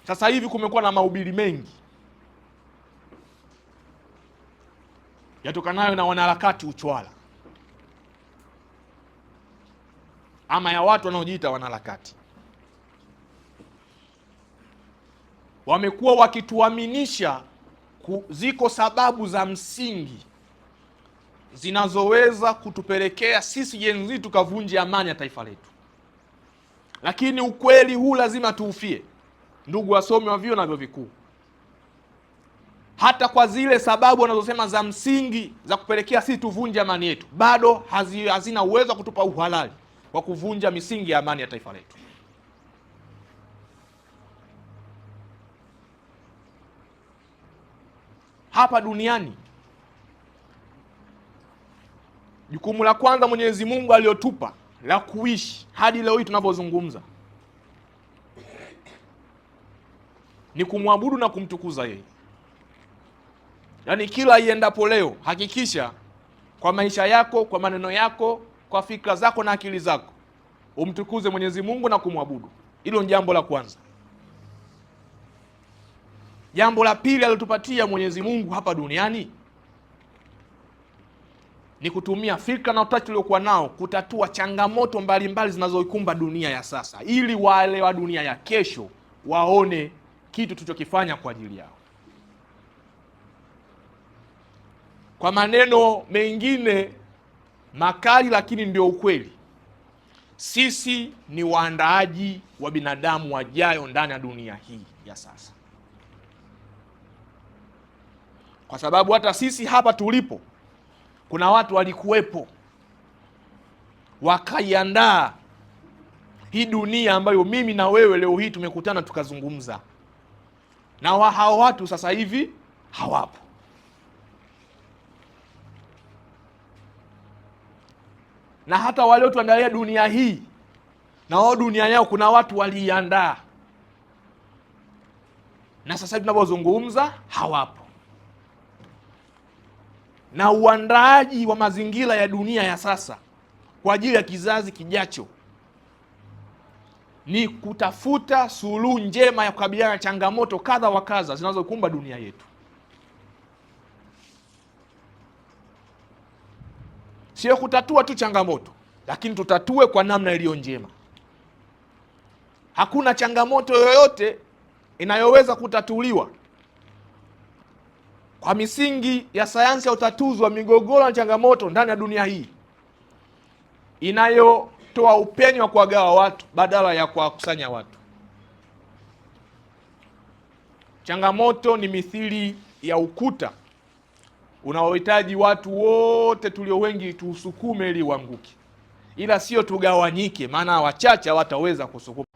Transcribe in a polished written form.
Sasa hivi kumekuwa na mahubiri mengi yatokanayo na wanaharakati uchwala, ama ya watu wanaojiita wanaharakati. Wamekuwa wakituaminisha ziko sababu za msingi zinazoweza kutupelekea sisi Gen Z tukavunja amani ya taifa letu, lakini ukweli huu lazima tuufie, ndugu wasomi wa vyuo na vyuo vikuu. Hata kwa zile sababu wanazosema za msingi za kupelekea sisi tuvunje amani yetu, bado hazina uwezo wa kutupa uhalali wa kuvunja misingi ya amani ya taifa letu. Hapa duniani, jukumu la kwanza Mwenyezi Mungu aliyotupa la kuishi hadi leo hii tunavyozungumza ni kumwabudu na kumtukuza yeye. Yaani kila iendapo leo, hakikisha kwa maisha yako, kwa maneno yako, kwa fikra zako na akili zako, umtukuze Mwenyezi Mungu na kumwabudu. Hilo ni jambo la kwanza. Jambo la pili alilotupatia Mwenyezi Mungu hapa duniani ni kutumia fikra na utashi uliokuwa nao kutatua changamoto mbalimbali zinazoikumba dunia ya sasa, ili wale wa dunia ya kesho waone kitu tulichokifanya kwa ajili yao. Kwa maneno mengine makali lakini ndio ukweli, sisi ni waandaaji wa binadamu wajayo ndani ya dunia hii ya sasa. Kwa sababu hata sisi hapa tulipo kuna watu walikuwepo wakaiandaa hii dunia ambayo mimi na wewe leo hii tumekutana tukazungumza, na hao watu sasa hivi hawapo. Na hata wale tuandalia dunia hii, na wao dunia yao kuna watu waliandaa, na sasa hivi tunapozungumza hawapo. Na uandaaji wa mazingira ya dunia ya sasa kwa ajili ya kizazi kijacho ni kutafuta suluhu njema ya kukabiliana na changamoto kadha wa kadha zinazokumba dunia yetu. Sio kutatua tu changamoto, lakini tutatue kwa namna iliyo njema. Hakuna changamoto yoyote inayoweza kutatuliwa kwa misingi ya sayansi ya utatuzi wa migogoro na changamoto ndani ya dunia hii inayotoa upenyo wa kuwagawa watu badala ya kuwakusanya watu. Changamoto ni mithili ya ukuta unaohitaji watu wote tulio wengi tuusukume ili uanguke, ila sio tugawanyike, maana wachache hawataweza kusukuma.